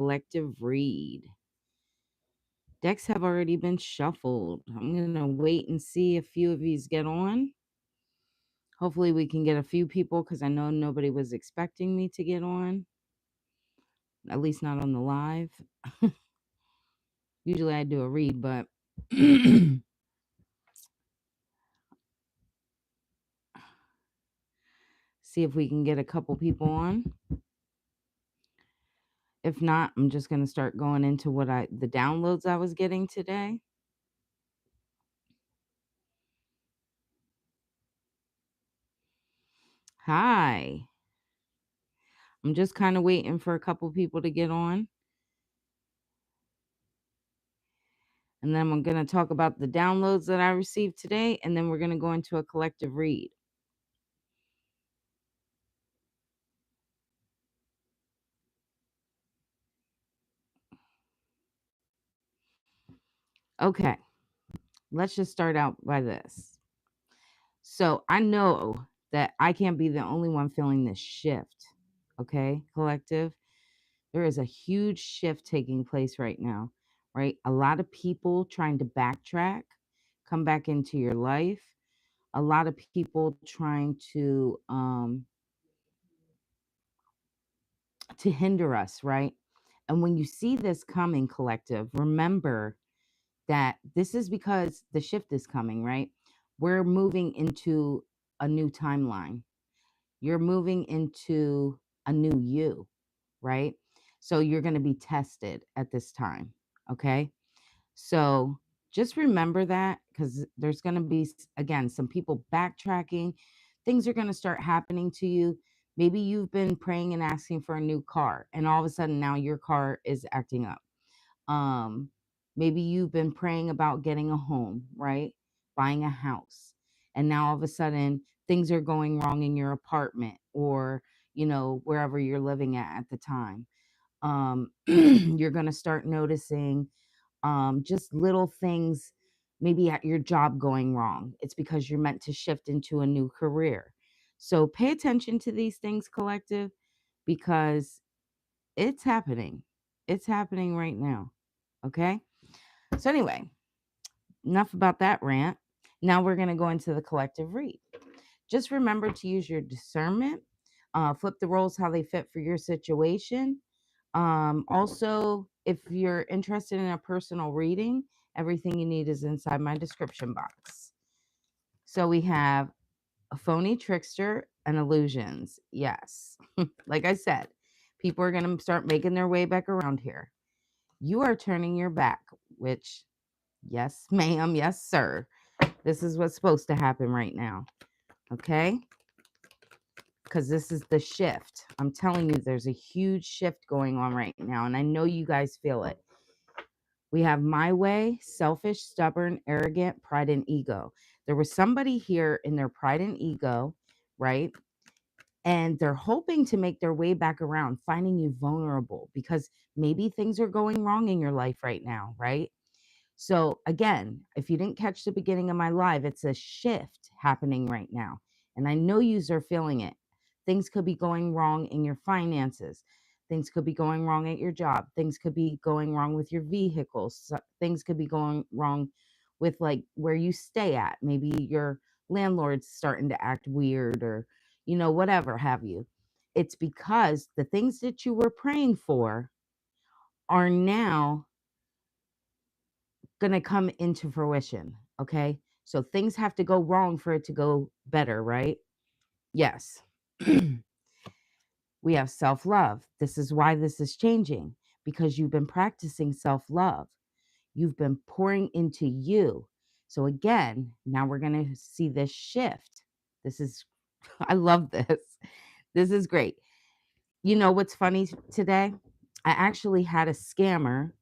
collective read. Decks have already been shuffled. I'm going to wait and see a few of these get on. Hopefully we can get a few people because I know nobody was expecting me to get on. At least not on the live. Usually I do a read, but see if we can get a couple people on. If not, I'm just going to start going into the downloads I was getting today. Hi. I'm just kind of waiting for a couple people to get on. And then I'm going to talk about the downloads that I received today, and then we're going to go into a collective read. Okay, let's just start out by this. So I know that I can't be the only one feeling this shift. Okay, collective. There is a huge shift taking place right now, right? A lot of people trying to backtrack, come back into your life. A lot of people trying to hinder us, right? And when you see this coming, collective, remember that this is because the shift is coming, right? We're moving into a new timeline. You're moving into a new you, right? So you're going to be tested at this time, okay? So just remember that, because there's going to be, again, some people backtracking. Things are going to start happening to you. Maybe you've been praying and asking for a new car, and all of a sudden now your car is acting up. Maybe you've been praying about getting a home, right? Buying a house. And now all of a sudden things are going wrong in your apartment, or, wherever you're living at the time. You're going to start noticing just little things, maybe at your job going wrong. It's because you're meant to shift into a new career. So pay attention to these things, collective, because it's happening. It's happening right now. Okay. So anyway, enough about that rant. Now we're going to go into the collective read. Just remember to use your discernment. Flip the roles how they fit for your situation. Also, if you're interested in a personal reading, everything you need is inside my description box. So we have a phony trickster and illusions. Yes. Like I said, people are going to start making their way back around here. You are turning your back, which, yes, ma'am, yes, sir. This is what's supposed to happen right now. Okay? Because this is the shift. I'm telling you, there's a huge shift going on right now, and I know you guys feel it. We have my way, selfish, stubborn, arrogant, pride, and ego. There was somebody here in their pride and ego, right? And they're hoping to make their way back around, finding you vulnerable because maybe things are going wrong in your life right now, right? So again, if you didn't catch the beginning of my live, it's a shift happening right now. And I know yous are feeling it. Things could be going wrong in your finances. Things could be going wrong at your job. Things could be going wrong with your vehicles. Things could be going wrong with like where you stay at. Maybe your landlord's starting to act weird, or, whatever have you. It's because the things that you were praying for are now going to come into fruition. Okay. So things have to go wrong for it to go better, right? Yes. We have self love. This is why this is changing, because you've been practicing self love. You've been pouring into you. So again, now we're going to see this shift. This is, I love this. This is great. You know what's funny today? I actually had a scammer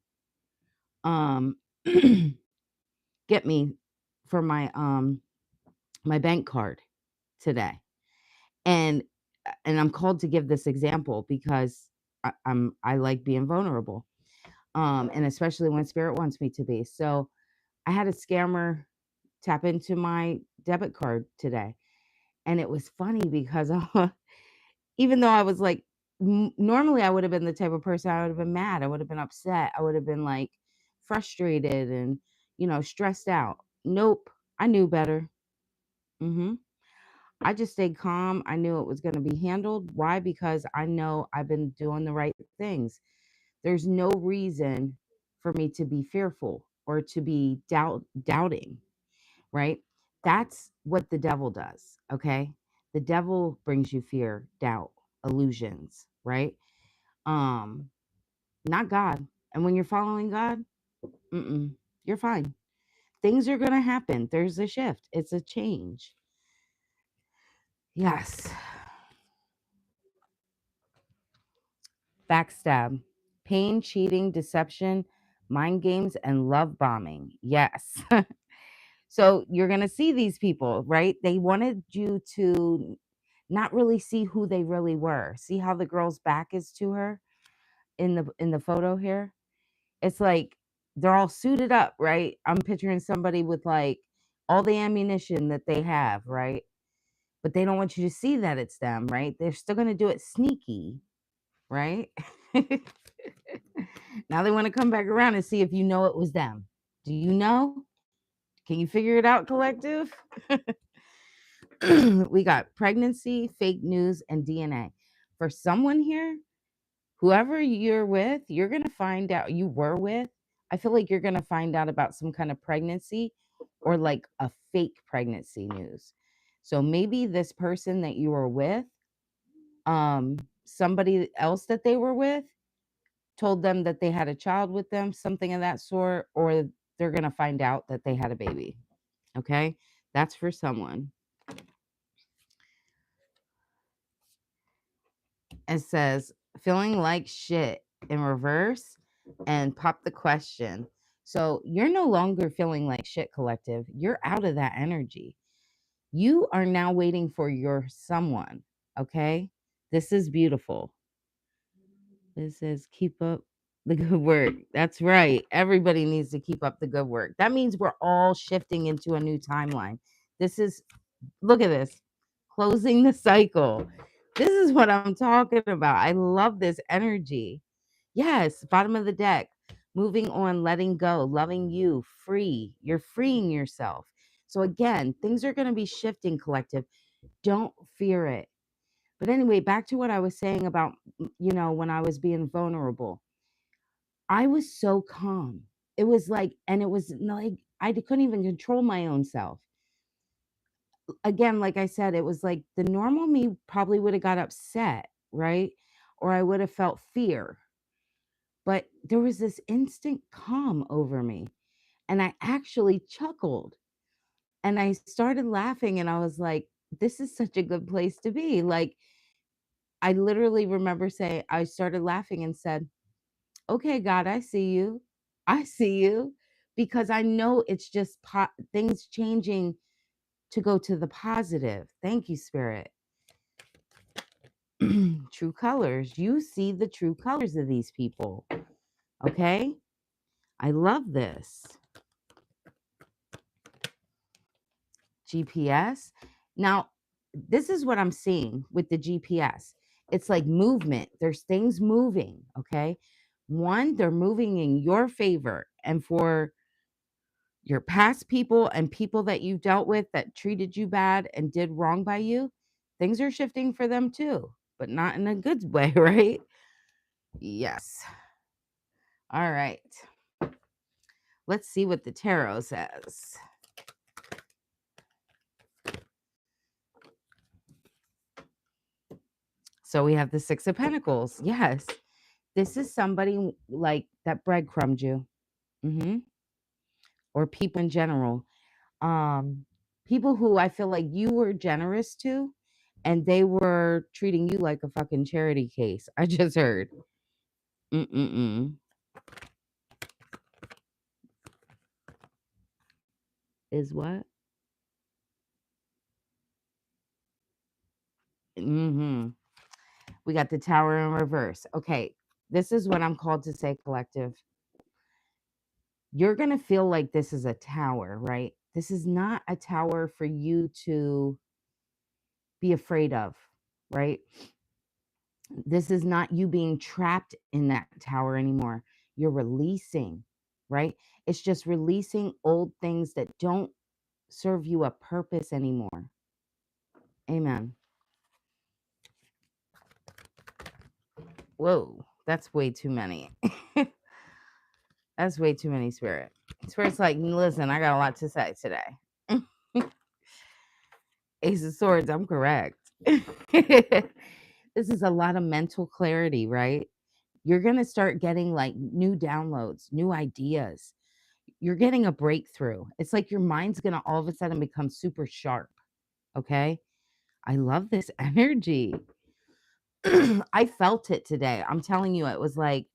get me for my bank card today. And I'm called to give this example because I like being vulnerable. And especially when spirit wants me to be. So I had a scammer tap into my debit card today. And it was funny because even though I was like normally I would have been the type of person, I would have been mad, I would have been upset, I would have been like frustrated and, stressed out. Nope, I knew better. hmm I just stayed calm. I knew it was going to be handled. Why? Because I know I've been doing the right things. There's no reason for me to be fearful or to be doubting, right? That's what the devil does, okay? The devil brings you fear, doubt, illusions, right? Um, Not God. And when you're following God, you're fine. Things are going to happen. There's a shift. It's a change. Yes. Backstab, pain, cheating, deception, mind games, and love bombing. Yes. So you're going to see these people, right? They wanted you to not really see who they really were. See how the girl's back is to her in the photo here? It's like they're all suited up, right? I'm picturing somebody with like all the ammunition that they have, right? But they don't want you to see that it's them, right? They're still going to do it sneaky, right? Now they want to come back around and see if you know it was them. Do you know? Can you figure it out, collective? We got pregnancy, fake news, and DNA. For someone here, whoever you're with, you're going to find out you were with. I feel like you're going to find out about some kind of pregnancy or like a fake pregnancy news. So maybe this person that you were with, somebody else that they were with told them that they had a child with them, something of that sort, or they're going to find out that they had a baby. Okay? That's for someone. It says, feeling like shit in reverse and pop the question. So you're no longer feeling like shit, collective. You're out of that energy. You are now waiting for your someone. Okay? This is beautiful. It says, keep up the good work. That's right. Everybody needs to keep up the good work. That means we're all shifting into a new timeline. This is, look at this, closing the cycle. This is what I'm talking about. I love this energy. Yes, bottom of the deck, moving on, letting go, loving you, free. You're freeing yourself. So again, things are going to be shifting, collective. Don't fear it. But anyway, back to what I was saying about, when I was being vulnerable. I was so calm. It was like, and it was like, I couldn't even control my own self. Again, like I said, it was like the normal me probably would have got upset, right? Or I would have felt fear. But there was this instant calm over me. And I actually chuckled and I started laughing and I was like, this is such a good place to be. Like, I literally remember saying, I started laughing and said, okay, God, I see you. I see you. Because I know it's just things changing to go to the positive. Thank you, Spirit. True colors. You see the true colors of these people. Okay? I love this. GPS. Now, this is what I'm seeing with the GPS. It's like movement. There's things moving. Okay? One, they're moving in your favor. And for your past people and people that you've dealt with that treated you bad and did wrong by you, things are shifting for them too, but not in a good way, right? Yes. All right. Let's see what the tarot says. So we have the Six of Pentacles. Yes. This is somebody like that breadcrumbed you. Or people in general. People who I feel like you were generous to and they were treating you like a fucking charity case. I just heard. Mm-mm-mm. Is what? Mm-hmm. We got the Tower in reverse. Okay, this is what I'm called to say, collective. You're going to feel like this is a tower, right? This is not a tower for you to be afraid of, right? This is not you being trapped in that tower anymore. You're releasing, right? It's just releasing old things that don't serve you a purpose anymore. Amen. Whoa, that's way too many. That's way too many, Spirit. Spirit's like, listen, I got a lot to say today. Ace of Swords, I'm correct. This is a lot of mental clarity, right? You're going to start getting like new downloads, new ideas. You're getting a breakthrough. It's like your mind's going to all of a sudden become super sharp. Okay. I love this energy. I felt it today. I'm telling you, it was like,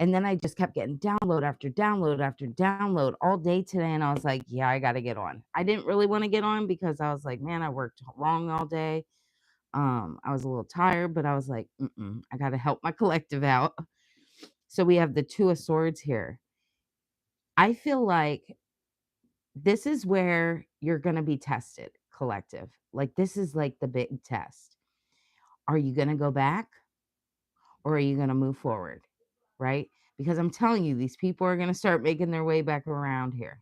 and then I just kept getting download after download after download all day today. And I was like, yeah, I got to get on. I didn't really want to get on because I was like, man, I worked long all day. I was a little tired, but I was like, I got to help my collective out. So we have the Two of Swords here. I feel like this is where you're going to be tested, collective. Like, this is like the big test. Are you going to go back or are you going to move forward? Right? Because I'm telling you, these people are going to start making their way back around here.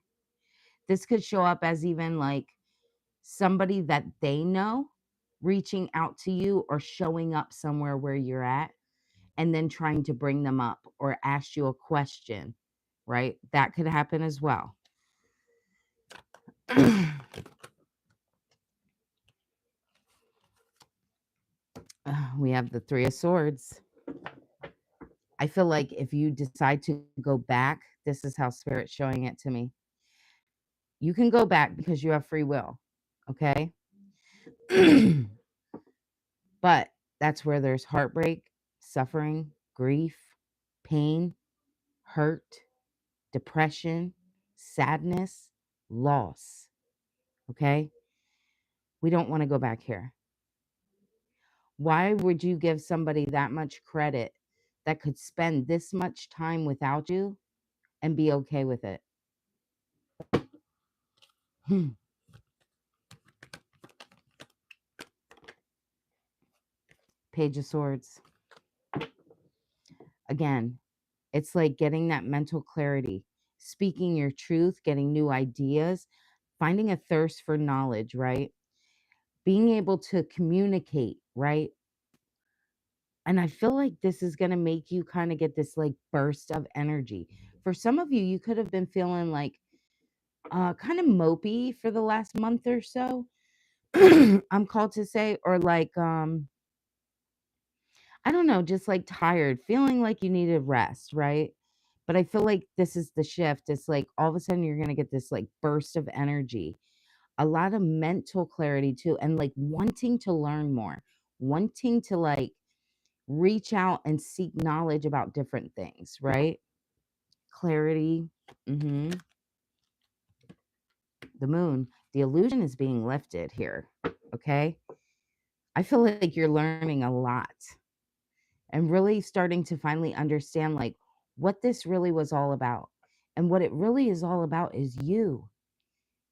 This could show up as even like somebody that they know reaching out to you or showing up somewhere where you're at and then trying to bring them up or ask you a question, right? That could happen as well. We have the Three of Swords. I feel like if you decide to go back, this is how Spirit's showing it to me. You can go back because you have free will, okay? But that's where there's heartbreak, suffering, grief, pain, hurt, depression, sadness, loss, okay? We don't want to go back here. Why would you give somebody that much credit that could spend this much time without you and be okay with it? Page of Swords. Again, it's like getting that mental clarity, speaking your truth, getting new ideas, finding a thirst for knowledge, right? Being able to communicate, right? And I feel like this is going to make you kind of get this like burst of energy. For some of you, you could have been feeling like kind of mopey for the last month or so. I'm called to say, or like I don't know, just like tired, feeling like you needed rest, right? But I feel like this is the shift. It's like all of a sudden you're going to get this like burst of energy, a lot of mental clarity too, and like wanting to learn more, wanting to like reach out and seek knowledge about different things, right? Clarity. hmm The moon, the illusion is being lifted here. Okay. I feel like you're learning a lot and really starting to finally understand like what this really was all about. And what it really is all about is you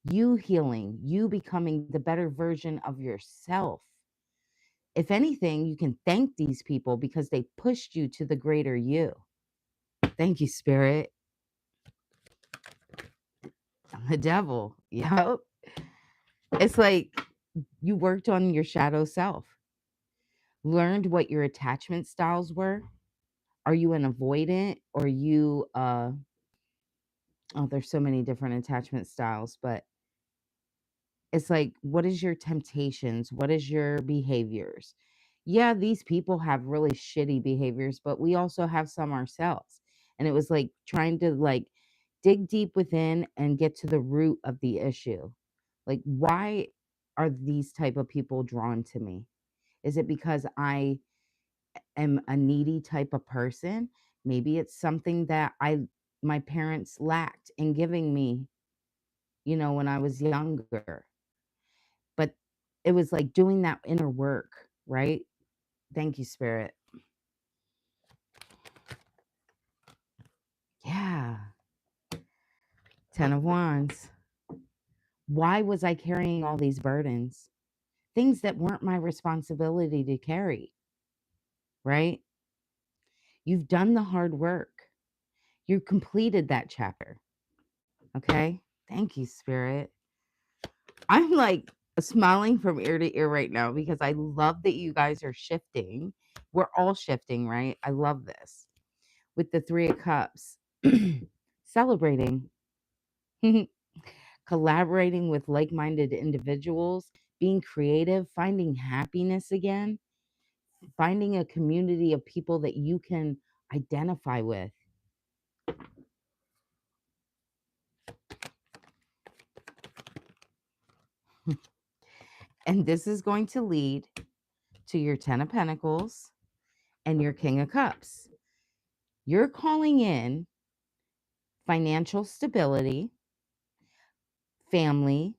healing, you becoming the better version of yourself. If anything, you can thank these people because they pushed you to the greater you. Thank you, Spirit. The devil. Yep. It's like you worked on your shadow self, learned what your attachment styles were. Are you an avoidant or you oh, there's so many different attachment styles, but it's like, what is your temptations? What is your behaviors? Yeah, these people have really shitty behaviors, but we also have some ourselves. And it was like trying to like dig deep within and get to the root of the issue. Like, why are these type of people drawn to me? Is it because I am a needy type of person? Maybe it's something that my parents lacked in giving me, when I was younger. But it was like doing that inner work, right? Thank you, Spirit. Yeah. 10 of Wands. Why was I carrying all these burdens? Things that weren't my responsibility to carry. right? You've done the hard work. You completed that chapter. Okay? Thank you, Spirit. I'm like smiling from ear to ear right now because I love that you guys are shifting. We're all shifting, right? I love this. With the 3 of Cups, celebrating, collaborating with like minded individuals, being creative, finding happiness again, finding a community of people that you can identify with. And this is going to lead to your 10 of Pentacles and your King of Cups. You're calling in financial stability, family,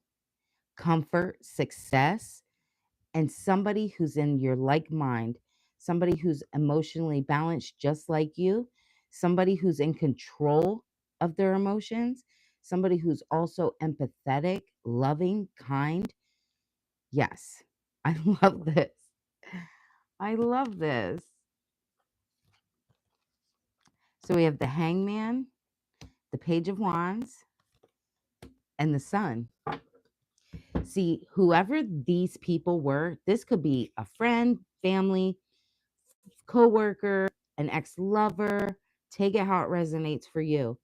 comfort, success, and somebody who's in your like mind, somebody who's emotionally balanced just like you, somebody who's in control of their emotions, somebody who's also empathetic, loving, kind. Yes, I love this. I love this. So we have the Hangman, the Page of Wands, and the Sun. See, whoever these people were, this could be a friend, family, coworker, an ex-lover. Take it how it resonates for you.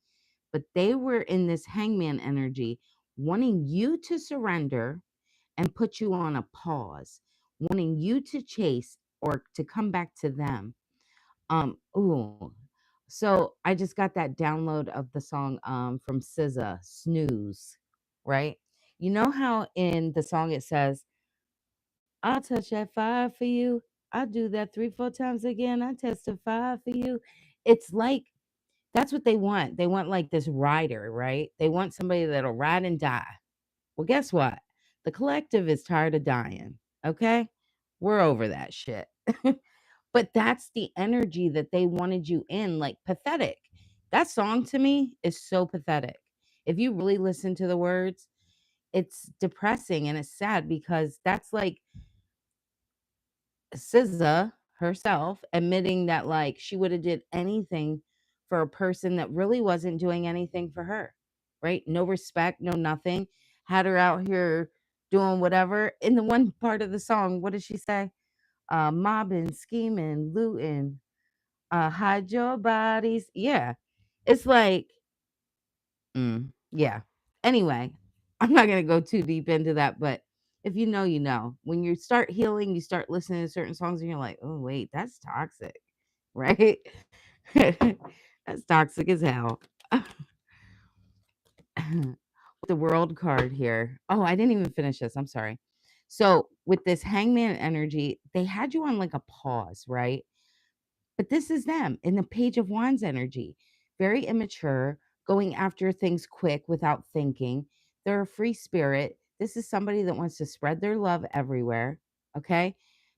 But they were in this hangman energy, wanting you to surrender and put you on a pause, wanting you to chase or to come back to them. Ooh. So I just got that download of the song from SZA, Snooze, right? You know how in the song it says, I'll touch that fire for you. I'll do that 3, 4 times again. I testify for you. It's like that's what they want. They want like this rider, right? They want somebody that'll ride and die. Well, guess what? The collective is tired of dying. Okay. We're over that shit. But that's the energy that they wanted you in, like pathetic. That song to me is so pathetic. If you really listen to the words, it's depressing and it's sad because that's like SZA herself admitting that like she would have did anything for a person that really wasn't doing anything for her, right? No respect, no nothing. Had her out here doing whatever. In the one part of the song, what does she say? Mobbing, scheming, looting, hide your bodies. Yeah. It's like, yeah. Anyway, I'm not going to go too deep into that, but if you know, you know. When you start healing, you start listening to certain songs and you're like, oh, wait, that's toxic, right? That's toxic as hell. The world card here. Oh, I didn't even finish this. I'm sorry. So, with this hangman energy, they had you on like a pause, right? But this is them in the Page of Wands energy. Very immature, going after things quick without thinking. They're a free spirit. This is somebody that wants to spread their love everywhere. Okay.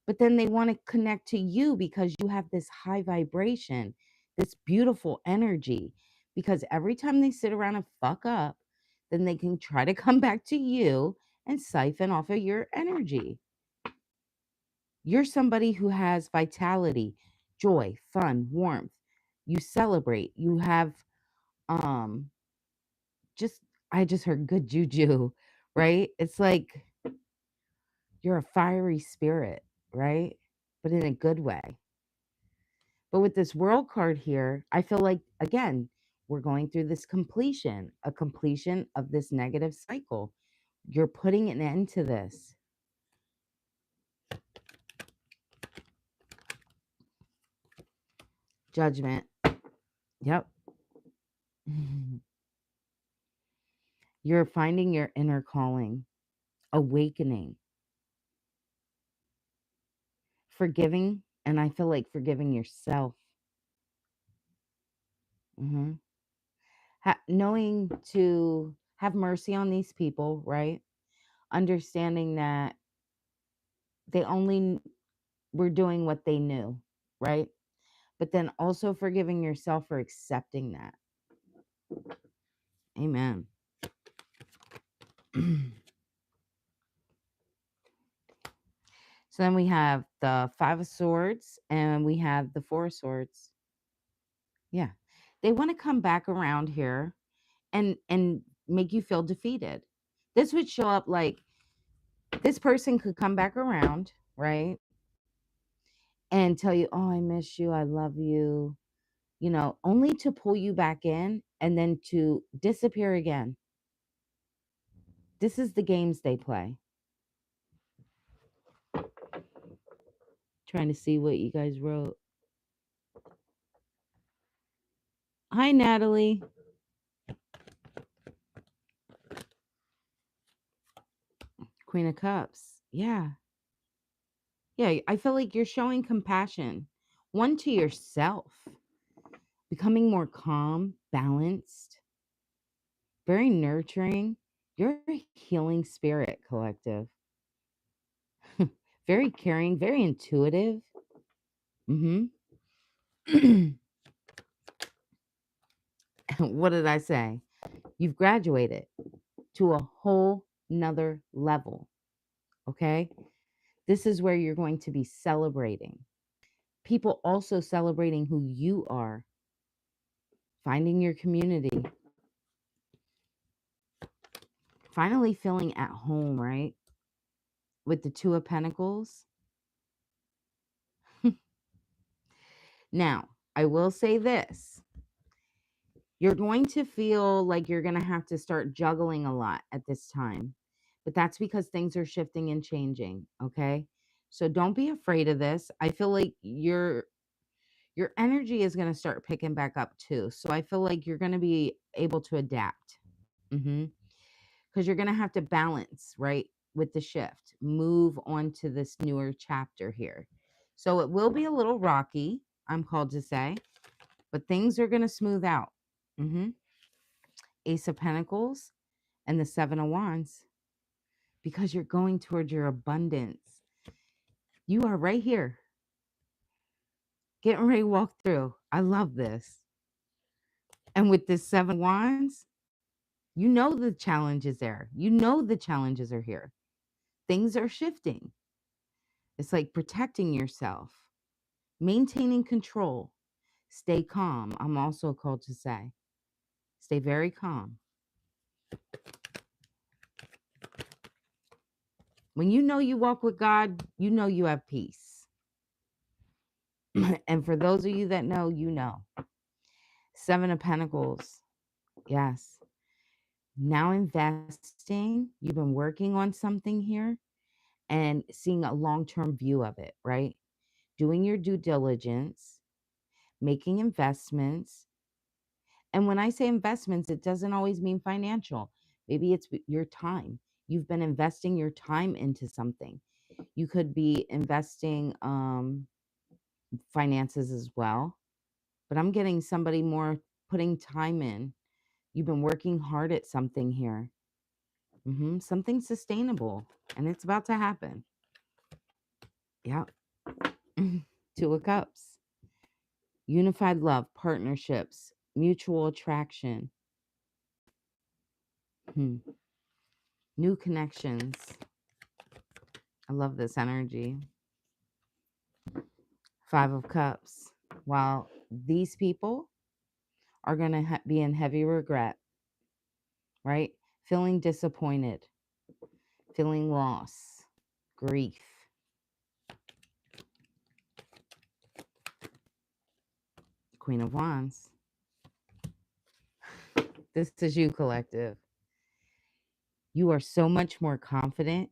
But then they want to connect to you because you have this high vibration, this beautiful energy. Because every time they sit around and fuck up, then they can try to come back to you and siphon off of your energy. You're somebody who has vitality, joy, fun, warmth. You celebrate. You have um just I just heard good juju, right? It's like you're a fiery spirit, right? But in a good way. But with this world card here, I feel like again, we're going through this completion, a completion of this negative cycle. You're putting an end to this. Judgment. Yep. You're finding your inner calling, awakening, forgiving, and I feel like forgiving yourself. Mhm. Knowing to have mercy on these people, right? Understanding that they only were doing what they knew, right? But then also forgiving yourself for accepting that. Amen. So then we have the Five of Swords and we have the Four of Swords. Yeah. They want to come back around here and make you feel defeated. This would show up like this person could come back around, right? And tell you, "Oh, I miss you. I love you." Only to pull you back in and then to disappear again. This is the games they play. Trying to see what you guys wrote. Hi, Natalie. Queen of Cups. Yeah. Yeah, I feel like you're showing compassion. One, to yourself, becoming more calm, balanced, very nurturing. You're a healing spirit, collective. Very caring, very intuitive. Mm-hmm. What did I say? You've graduated to a whole nother level. Okay. This is where you're going to be celebrating. People also celebrating who you are, finding your community, finally feeling at home, right? With the Two of Pentacles. Now, I will say this. You're going to feel like you're going to have to start juggling a lot at this time. But that's because things are shifting and changing, okay? So don't be afraid of this. I feel like your energy is going to start picking back up too. So I feel like you're going to be able to adapt. Because you're going to have to balance, right, with the shift, move on to this newer chapter here. So it will be a little rocky, I'm called to say, but things are going to smooth out. Ace of Pentacles and the Seven of Wands, because you're going towards your abundance. You are right here, getting ready to walk through. I love this. And with this Seven of Wands, you know the challenge is there. You know the challenges are here. Things are shifting. It's like protecting yourself, maintaining control, stay calm. I'm also called to say, stay very calm. When you know you walk with God, you know you have peace. And for those of you that know, you know. Seven of Pentacles. Yes. Now investing, you've been working on something here and seeing a long-term view of it, right? Doing your due diligence, making investments. And when I say investments, it doesn't always mean financial. Maybe it's your time. You've been investing your time into something. You could be investing finances as well. But I'm getting somebody more putting time in. You've been working hard at something here. Something sustainable. And it's about to happen. Yeah. Two of Cups. Unified love, partnerships, mutual attraction. New connections. I love this energy. Five of Cups. While these people are going to be in heavy regret, right? Feeling disappointed, feeling loss, grief. Queen of Wands. This is you, collective. You are so much more confident,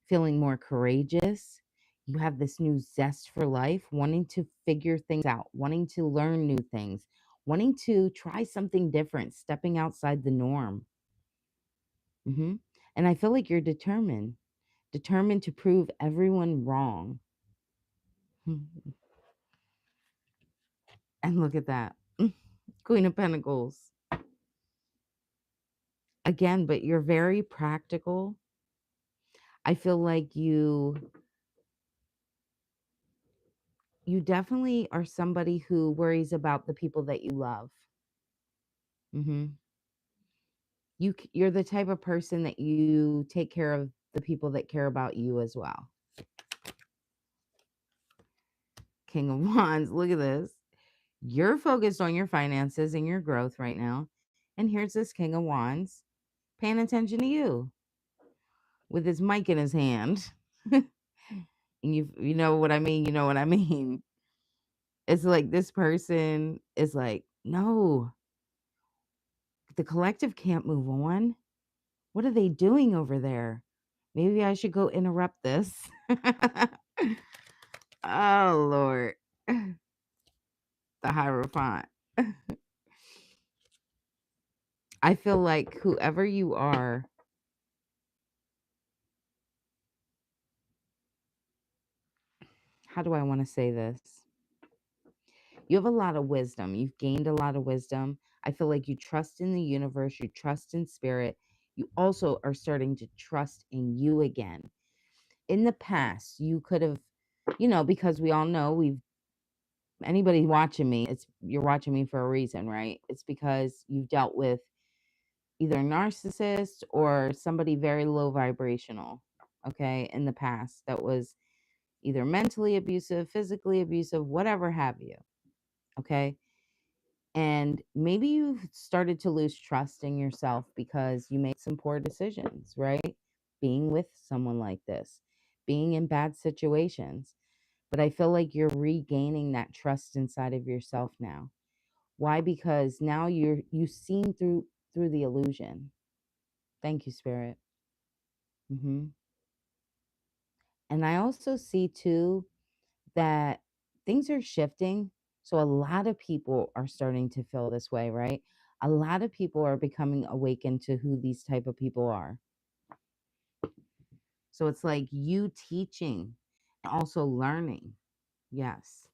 feeling more courageous. You have this new zest for life, wanting to figure things out, wanting to learn new things, wanting to try something different, stepping outside the norm. And I feel like you're determined to prove everyone wrong. And look at that. Queen of Pentacles. Again, but you're very practical. I feel like you definitely are somebody who worries about the people that you love. You're the type of person that you take care of the people that care about you as well. King of Wands. Look at this. You're focused on your finances and your growth right now. And here's this King of Wands paying attention to you with his mic in his hand. And you know what I mean? You know what I mean? It's like this person is like, no, the collective can't move on. What are they doing over there? Maybe I should go interrupt this. Oh, Lord. The Hierophant. I feel like whoever you are, how do I want to say this? You have a lot of wisdom. You've gained a lot of wisdom. I feel like you trust in the universe, you trust in spirit. You also are starting to trust in you again. In the past, you could have, because we all know anybody watching me, you're watching me for a reason, right? It's because you've dealt with either a narcissist or somebody very low vibrational, okay, in the past that was either mentally abusive, physically abusive, whatever have you, okay? And maybe you've started to lose trust in yourself because you made some poor decisions, right? Being with someone like this, being in bad situations. But I feel like you're regaining that trust inside of yourself now. Why? Because now you've seen through the illusion. Thank you, Spirit. And I also see too that things are shifting. So a lot of people are starting to feel this way, right? A lot of people are becoming awakened to who these type of people are. So it's like you teaching and also learning. Yes.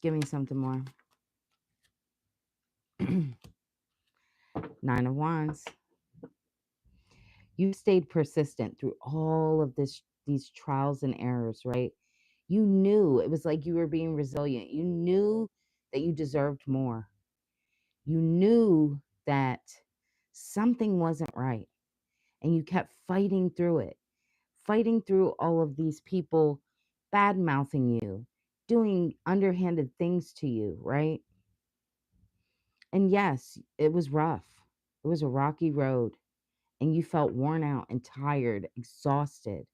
Give me something more. 9 of Wands. You stayed persistent through all of these trials and errors, right? You knew, it was like you were being resilient. You knew that you deserved more. You knew that something wasn't right, and you kept fighting through it, fighting through all of these people bad mouthing you, doing underhanded things to you, right? And yes, it was rough. It was a rocky road, and you felt worn out and tired, exhausted.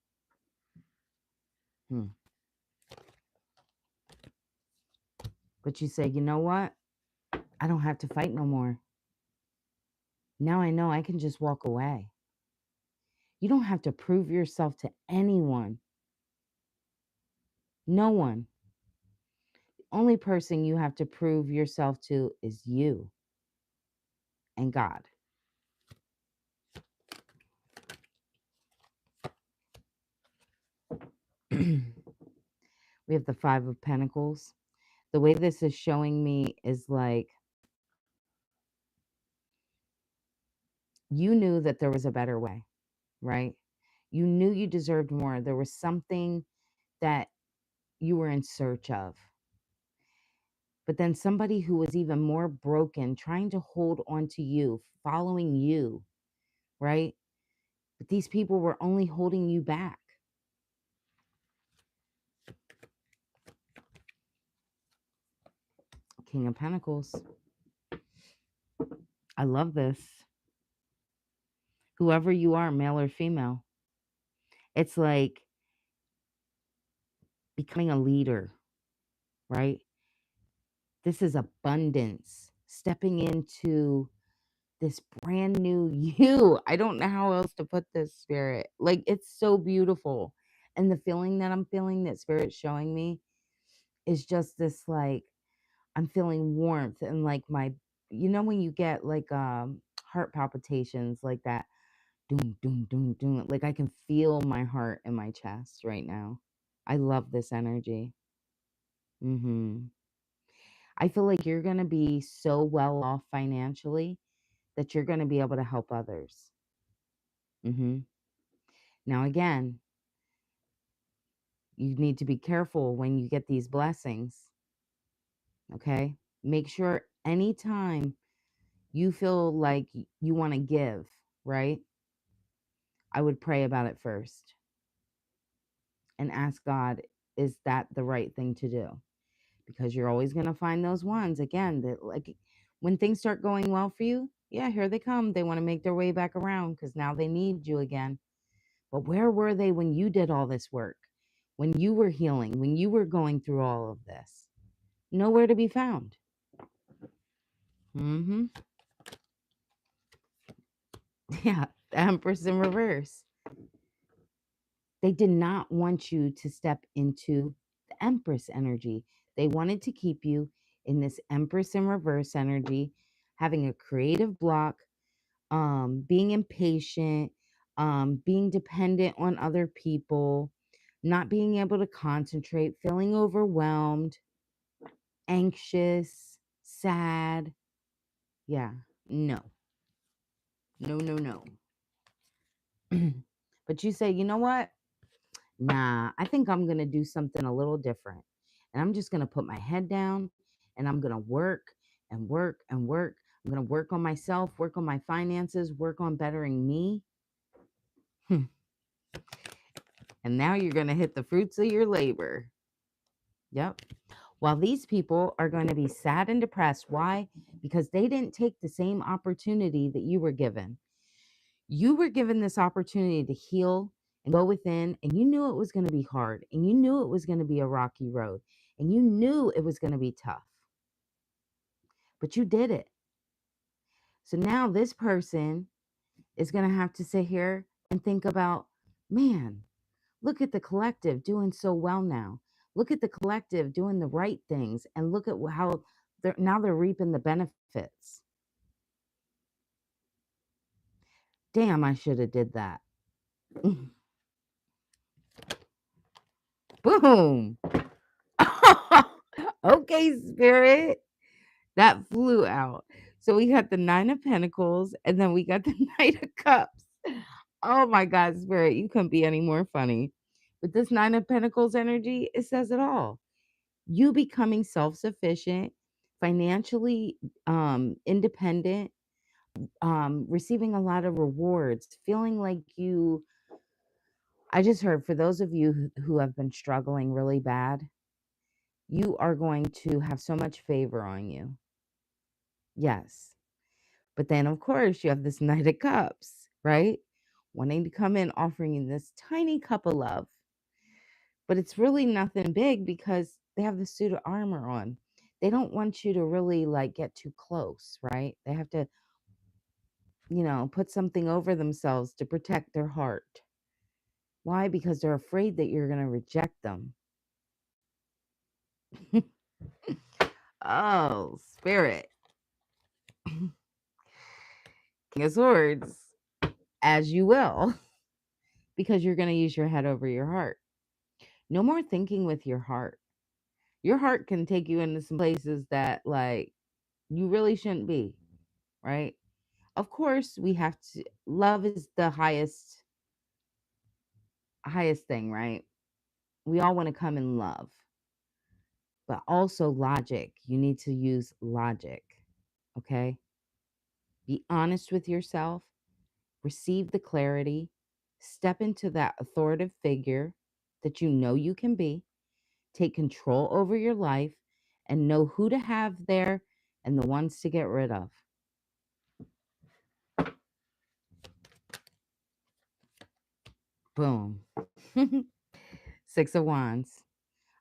But you say, you know what? I don't have to fight no more. Now I know I can just walk away. You don't have to prove yourself to anyone. No one. The only person you have to prove yourself to is you and God. We have the 5 of Pentacles. The way this is showing me is like you knew that there was a better way, right? You knew you deserved more. There was something that you were in search of. But then somebody who was even more broken, trying to hold on to you, following you, right? But these people were only holding you back. King of Pentacles. I love this. Whoever you are, male or female, it's like becoming a leader, right? This is abundance, stepping into this brand new you. I don't know how else to put this, Spirit. Like, it's so beautiful. And the feeling that I'm feeling that Spirit's showing me is just this, like, I'm feeling warmth and like when you get like heart palpitations like that, doom, doom, doom, doom. Like I can feel my heart in my chest right now. I love this energy. I feel like you're going to be so well off financially that you're going to be able to help others. Now, again, you need to be careful when you get these blessings. Okay? Make sure anytime you feel like you want to give, right? I would pray about it first and ask God, is that the right thing to do? because you're always going to find those ones again that, like, when things start going well for you, yeah, here they come. They want to make their way back around because now they need you again. But where were they when you did all this work? When you were healing, when you were going through all of this? Nowhere to be found. Mm-hmm. Yeah, the Empress in reverse. They did not want you to step into the Empress energy. They wanted to keep you in this Empress in reverse energy, having a creative block, being impatient, being dependent on other people, not being able to concentrate, feeling overwhelmed, anxious, sad. Yeah, no, no, no, no. But you say, you know what? Nah, I think I'm going to do something a little different. And I'm just going to put my head down and I'm going to work and work and work. I'm going to work on myself, work on my finances, work on bettering me. And now you're going to hit the fruits of your labor. Yep. While these people are going to be sad and depressed. Why? Because they didn't take the same opportunity that you were given. You were given this opportunity to heal and go within, and you knew it was going to be hard, and you knew it was going to be a rocky road, and you knew it was going to be tough, but you did it. So now this person is going to have to sit here and think about, man, look at the collective doing so well now. Look at the collective doing the right things, and look at how they're reaping the benefits. Damn, I should have did that. Boom. Okay, spirit. That flew out. So we got the 9 of Pentacles and then we got the Knight of Cups. Oh my God, spirit, you couldn't be any more funny. With this 9 of Pentacles energy, it says it all. You becoming self-sufficient, financially independent, receiving a lot of rewards, feeling like you. I just heard, for those of you who have been struggling really bad, you are going to have so much favor on you. Yes. But then, of course, you have this Knight of Cups, right? Wanting to come in, offering you this tiny cup of love. But it's really nothing big because they have the suit of armor on. They don't want you to really like get too close, right? They have to, put something over themselves to protect their heart. Why? Because they're afraid that you're going to reject them. Oh, spirit. King of Swords, as you will, because you're going to use your head over your heart. No more thinking with your heart. Your heart can take you into some places that, like, you really shouldn't be, right? Of course, we have to, love is the highest thing, right? We all want to come in love, but also logic. You need to use logic, okay? Be honest with yourself, receive the clarity, step into that authoritative figure that you know you can be, take control over your life, and know who to have there and the ones to get rid of. Boom. 6 of Wands.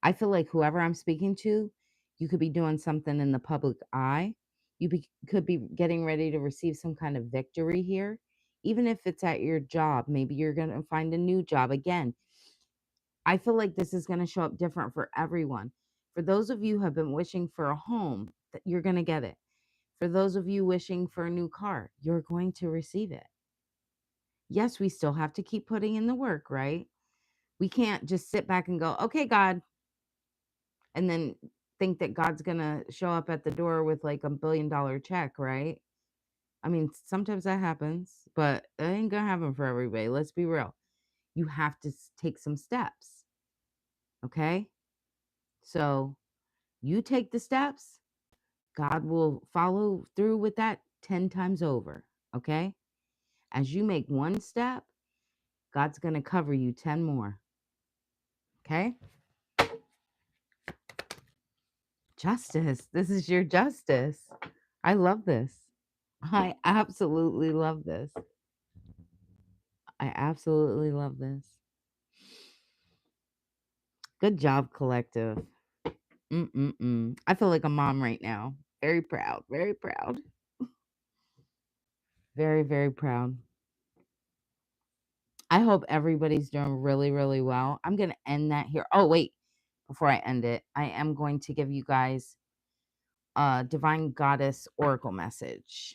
I feel like whoever I'm speaking to, you could be doing something in the public eye. Could be getting ready to receive some kind of victory here, even if it's at your job. Maybe you're going to find a new job again. I feel like this is going to show up different for everyone. For those of you who have been wishing for a home, that you're going to get it. For those of you wishing for a new car, you're going to receive it. Yes, we still have to keep putting in the work, right? We can't just sit back and go, okay, God, and then think that God's going to show up at the door with like $1 billion check, right? I mean, sometimes that happens, but it ain't going to happen for everybody. Let's be real. You have to take some steps. Okay? So you take the steps, God will follow through with that 10 times over. Okay? As you make one step, God's going to cover you 10 more. Okay? Justice. This is your justice. I love this. I absolutely love this. I absolutely love this. Good job, collective. I feel like a mom right now. Very proud. Very proud. Very, very proud. I hope everybody's doing really, really well. I'm going to end that here. Oh, wait. Before I end it, I am going to give you guys a Divine Goddess Oracle message.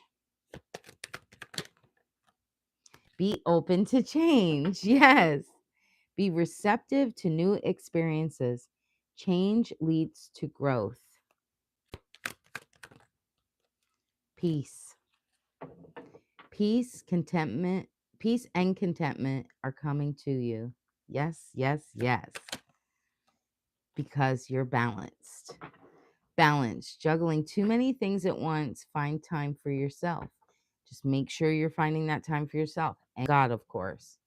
Be open to change. Yes. Be receptive to new experiences. Change leads to growth. Peace. Peace, contentment, peace and contentment are coming to you. Yes, yes, yes. Because you're balanced. Balance, juggling too many things at once. Find time for yourself. Just make sure you're finding that time for yourself. And God, of course.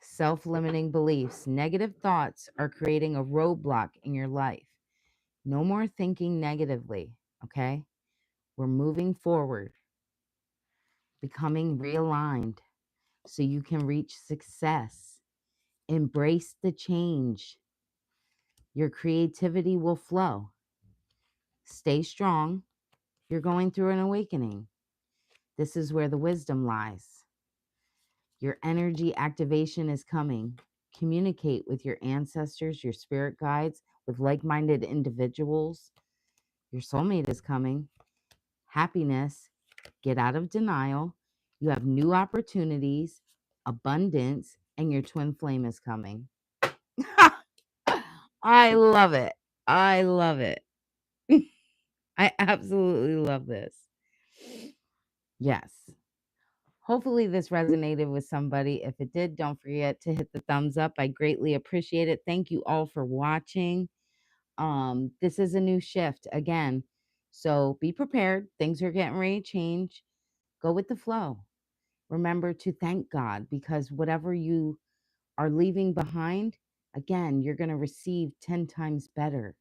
Self-limiting beliefs. Negative thoughts are creating a roadblock in your life. No more thinking negatively, okay? We're moving forward, becoming realigned so you can reach success. Embrace the change. Your creativity will flow. Stay strong. You're going through an awakening. This is where the wisdom lies. Your energy activation is coming. Communicate with your ancestors, your spirit guides, with like-minded individuals. Your soulmate is coming. Happiness. Get out of denial. You have new opportunities, abundance, and your twin flame is coming. I love it. I love it. I absolutely love this. Yes. Hopefully this resonated with somebody. If it did, don't forget to hit the thumbs up. I greatly appreciate it. Thank you all for watching. This is a new shift again. So be prepared. Things are getting ready to change. Go with the flow. Remember to thank God, because whatever you are leaving behind, again, you're going to receive 10 times better.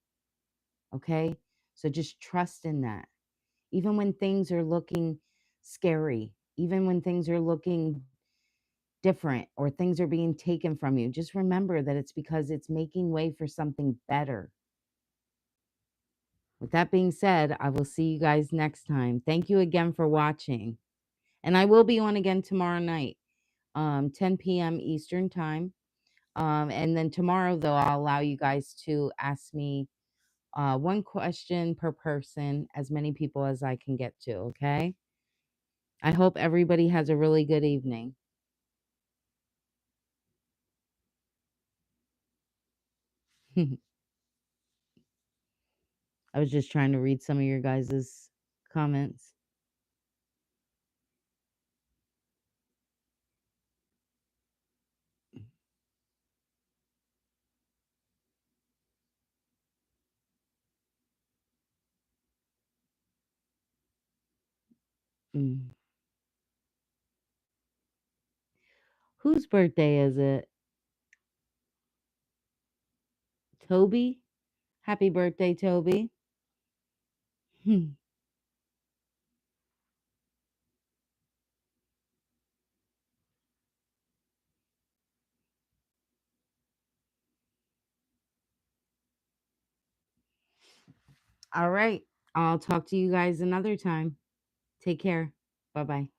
Okay? So just trust in that. Even when things are looking scary, even when things are looking different or things are being taken from you, just remember that it's because it's making way for something better. With that being said, I will see you guys next time. Thank you again for watching. And I will be on again tomorrow night, 10 p.m. Eastern time. And then tomorrow, though, I'll allow you guys to ask me one question per person, as many people as I can get to, okay? I hope everybody has a really good evening. I was just trying to read some of your guys' comments. Mm. Whose birthday is it? Toby? Happy birthday, Toby. All right. I'll talk to you guys another time. Take care. Bye-bye.